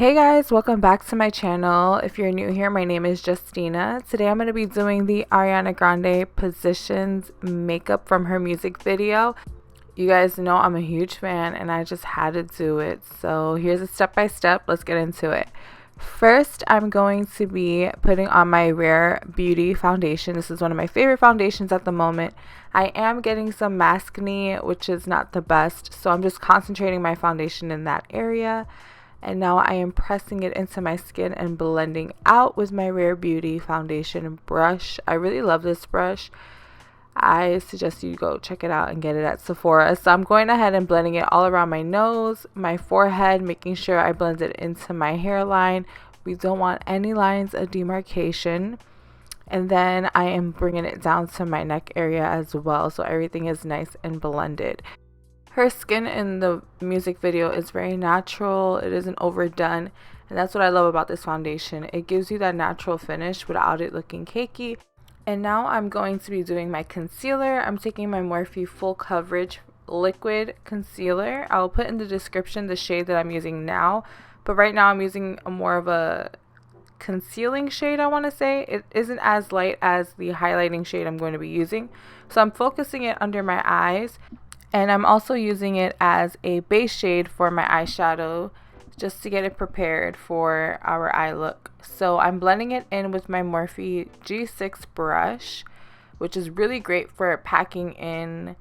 Hey guys, welcome back to my channel. If you're new here, my name is Justina. Today I'm going to be doing the Ariana Grande Positions makeup from her music video. You guys know I'm a huge fan and I just had to do it. So here's a step-by-step. Let's get into it. First, I'm going to be putting on my Rare Beauty foundation. This is one of my favorite foundations at the moment. I am getting some maskne, which is not the best, so I'm just concentrating my foundation in that area. And now I am pressing it into my skin and blending out with my Rare Beauty foundation brush. I really love this brush. I suggest you go check it out and get it at Sephora. So I'm going ahead and blending it all around my nose, my forehead, making sure I blend it into my hairline. We don't want any lines of demarcation. And then I am bringing it down to my neck area as well, so everything is nice and blended. Her skin in the music video is very natural. It isn't overdone, and that's what I love about this foundation. It gives you that natural finish without it looking cakey. And now I'm going to be doing my concealer. I'm taking my Morphe Full Coverage Liquid Concealer. I'll put in the description the shade that I'm using now, but right now I'm using more of a concealing shade, I want to say. It isn't as light as the highlighting shade I'm going to be using, so I'm focusing it under my eyes. And I'm also using it as a base shade for my eyeshadow, just to get it prepared for our eye look. So I'm blending it in with my Morphe G6 brush, which is really great for packing in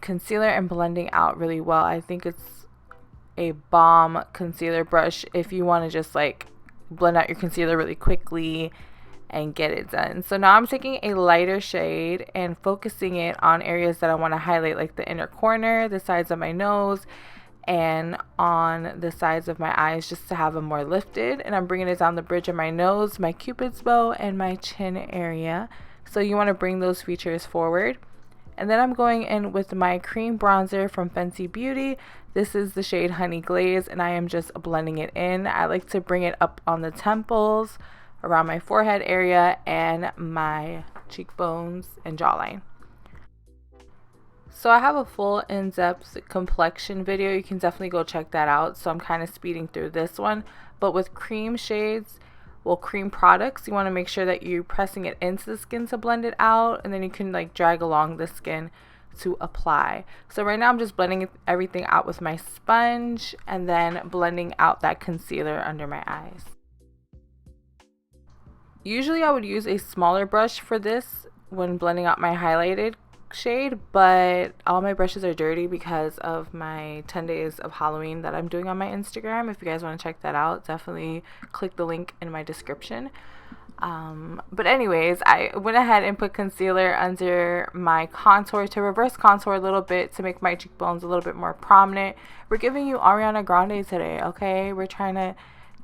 concealer and blending out really well. I think it's a bomb concealer brush if you want to just like blend out your concealer really quickly and get it done. So now I'm taking a lighter shade and focusing it on areas that I want to highlight, like the inner corner, the sides of my nose, and on the sides of my eyes, just to have them more lifted. And I'm bringing it down the bridge of my nose, my cupid's bow, and my chin area. So you want to bring those features forward. And then I'm going in with my cream bronzer from Fenty Beauty. This is the shade Hunnie Glaze, and I am just blending it in. I like to bring it up on the temples, around my forehead area, and my cheekbones and jawline. So I have a full in-depth complexion video. You can definitely go check that out. So I'm kind of speeding through this one. But with cream shades, well, cream products, you want to make sure that you're pressing it into the skin to blend it out, and then you can like drag along the skin to apply. So right now I'm just blending everything out with my sponge and then blending out that concealer under my eyes. Usually I would use a smaller brush for this when blending out my highlighted shade, but all my brushes are dirty because of my 10 days of Halloween that I'm doing on my Instagram. If you guys want to check that out, definitely click the link in my description. But anyways, I went ahead and put concealer under my contour to reverse contour a little bit to make my cheekbones a little bit more prominent. We're giving you Ariana Grande today, okay? We're trying to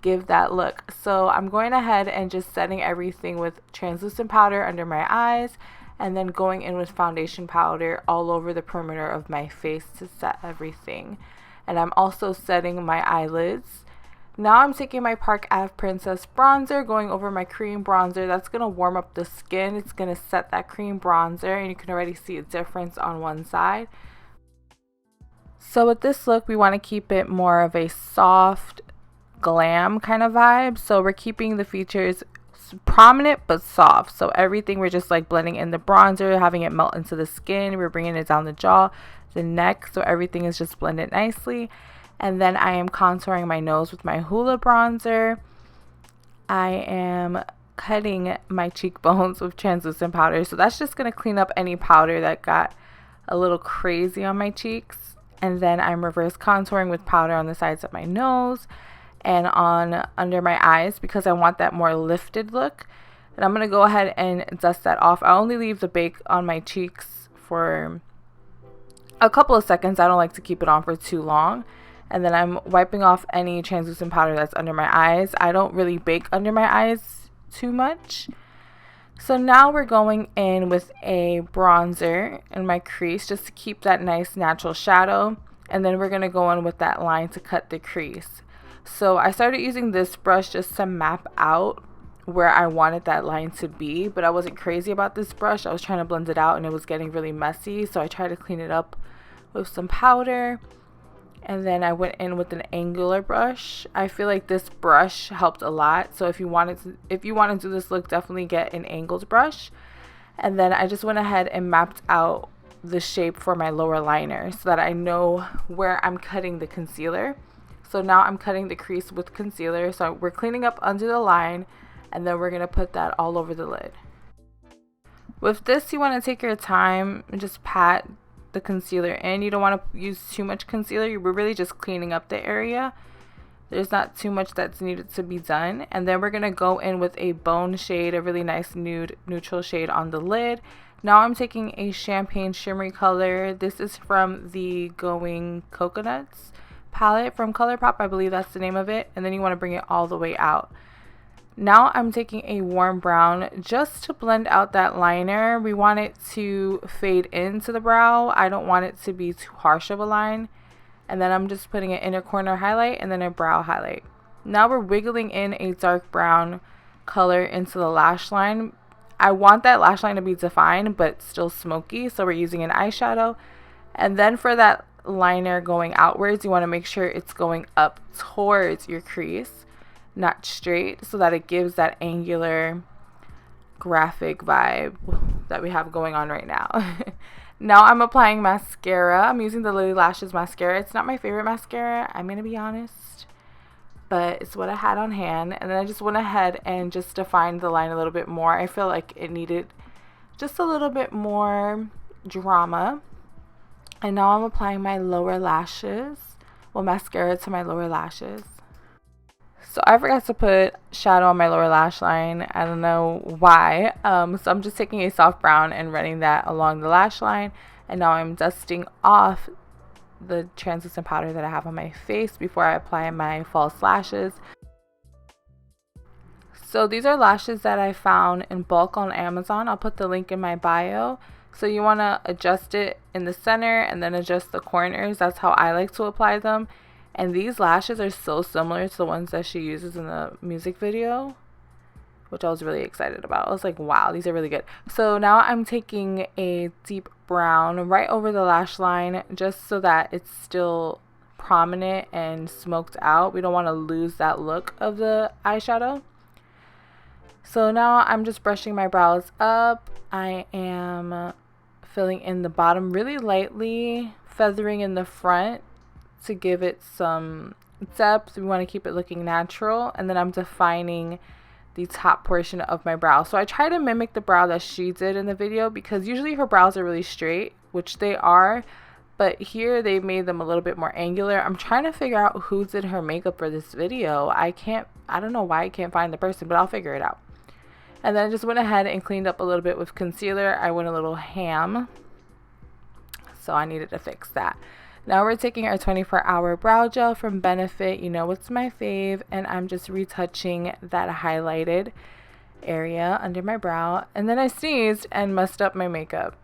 give that look. So I'm going ahead and just setting everything with translucent powder under my eyes, and then going in with foundation powder all over the perimeter of my face to set everything. And I'm also setting my eyelids. Now I'm taking my Park Ave Princess bronzer, going over my cream bronzer. That's going to warm up the skin. It's going to set that cream bronzer, and you can already see a difference on one side. So with this look, we want to keep it more of a soft, glam kind of vibe. So we're keeping the features prominent but soft. So everything, we're just like blending in the bronzer, having it melt into the skin. We're bringing it down the jaw, the neck, so everything is just blended nicely. And then I am contouring my nose with my Hoola bronzer. I am cutting my cheekbones with translucent powder. So that's just going to clean up any powder that got a little crazy on my cheeks. And then I'm reverse contouring with powder on the sides of my nose and on under my eyes because I want that more lifted look. And I'm going to go ahead and dust that off. I only leave the bake on my cheeks for a couple of seconds. I don't like to keep it on for too long. And then I'm wiping off any translucent powder that's under my eyes. I don't really bake under my eyes too much. So now we're going in with a bronzer in my crease just to keep that nice natural shadow. And then we're going to go in with that line to cut the crease. So I started using this brush just to map out where I wanted that line to be, but I wasn't crazy about this brush. I was trying to blend it out and it was getting really messy, so I tried to clean it up with some powder. And then I went in with an angular brush. I feel like this brush helped a lot. So if you want to do this look, definitely get an angled brush. And then I just went ahead and mapped out the shape for my lower liner so that I know where I'm cutting the concealer. So now I'm cutting the crease with concealer. So we're cleaning up under the line, and then we're going to put that all over the lid. With this, you want to take your time and just pat the concealer in. You don't want to use too much concealer. You're really just cleaning up the area. There's not too much that's needed to be done. And then we're going to go in with a bone shade, a really nice nude neutral shade on the lid. Now I'm taking a champagne shimmery color. This is from the Going Coconuts palette from Colourpop. I believe that's the name of it. And then you want to bring it all the way out. Now I'm taking a warm brown just to blend out that liner. We want it to fade into the brow. I don't want it to be too harsh of a line. And then I'm just putting an inner corner highlight and then a brow highlight. Now we're wiggling in a dark brown color into the lash line. I want that lash line to be defined but still smoky, so we're using an eyeshadow. And then for that liner going outwards, you want to make sure it's going up towards your crease, not straight, so that it gives that angular graphic vibe that we have going on right now. Now I'm applying mascara. I'm using the Lily Lashes mascara. It's not my favorite mascara, I'm gonna be honest, but it's what I had on hand. And then I just went ahead and just defined the line a little bit more. I feel like it needed just a little bit more drama. And now I'm applying my lower lashes, well, mascara to my lower lashes. So I forgot to put shadow on my lower lash line. I don't know why. So I'm just taking a soft brown and running that along the lash line. And now I'm dusting off the translucent powder that I have on my face before I apply my false lashes. So these are lashes that I found in bulk on Amazon. I'll put the link in my bio. So you want to adjust it in the center and then adjust the corners. That's how I like to apply them. And these lashes are so similar to the ones that she uses in the music video, which I was really excited about. I was like, wow, these are really good. So now I'm taking a deep brown right over the lash line just so that it's still prominent and smoked out. We don't want to lose that look of the eyeshadow. So now I'm just brushing my brows up. I am filling in the bottom really lightly, feathering in the front to give it some depth. We want to keep it looking natural. And then I'm defining the top portion of my brow. So I try to mimic the brow that she did in the video, because usually her brows are really straight, which they are, but here they made them a little bit more angular. I'm trying to figure out who did her makeup for this video. I don't know why I can't find the person, but I'll figure it out. And then I just went ahead and cleaned up a little bit with concealer. I went a little ham, so I needed to fix that. Now we're taking our 24-hour brow gel from Benefit. You know it's my fave. And I'm just retouching that highlighted area under my brow. And then I sneezed and messed up my makeup.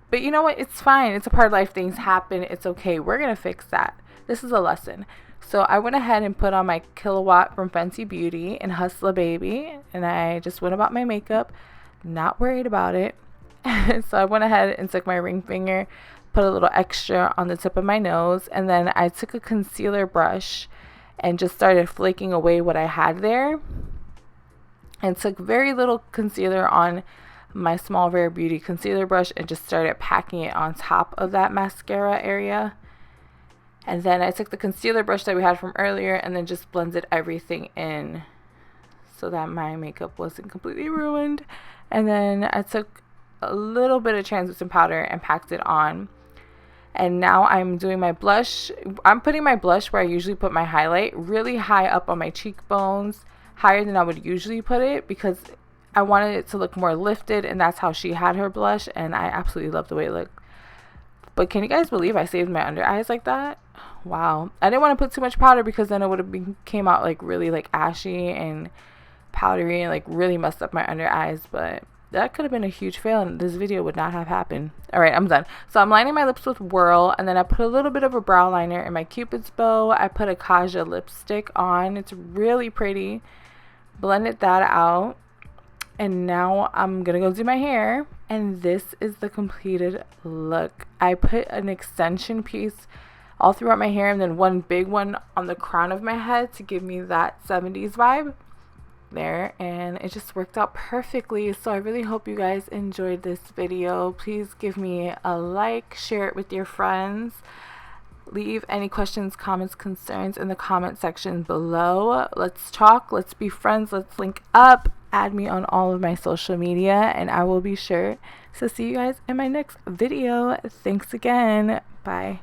But you know what? It's fine. It's a part of life. Things happen. It's okay. We're going to fix that. This is a lesson. So I went ahead and put on my Kilowatt from Fenty Beauty and Hustla Baby. And I just went about my makeup, not worried about it. So I went ahead and took my ring finger, put a little extra on the tip of my nose, and then I took a concealer brush and just started flaking away what I had there, and took very little concealer on my small Rare Beauty concealer brush and just started packing it on top of that mascara area. And then I took the concealer brush that we had from earlier and then just blended everything in so that my makeup wasn't completely ruined. And then I took a little bit of translucent powder and packed it on. And now I'm doing my blush. I'm putting my blush where I usually put my highlight, really high up on my cheekbones, higher than I would usually put it, because I wanted it to look more lifted, and that's how she had her blush, and I absolutely love the way it looked. But can you guys believe I saved my under eyes like that? Wow. I didn't want to put too much powder because then it would have came out like really like ashy and powdery and like really messed up my under eyes, but that could have been a huge fail and this video would not have happened. Alright, I'm done. So I'm lining my lips with Whirl, and then I put a little bit of a brow liner in my Cupid's bow. I put a Kaja lipstick on. It's really pretty. Blended that out. And now I'm gonna go do my hair. And this is the completed look. I put an extension piece all throughout my hair, and then one big one on the crown of my head to give me that 70s vibe there, and it just worked out perfectly. So I really hope you guys enjoyed this video. Please give me a like, share it with your friends, leave any questions, comments, concerns in the comment section below. Let's talk, let's be friends, let's link up, add me on all of my social media, and I will be sure to see you guys in my next video. Thanks again. Bye.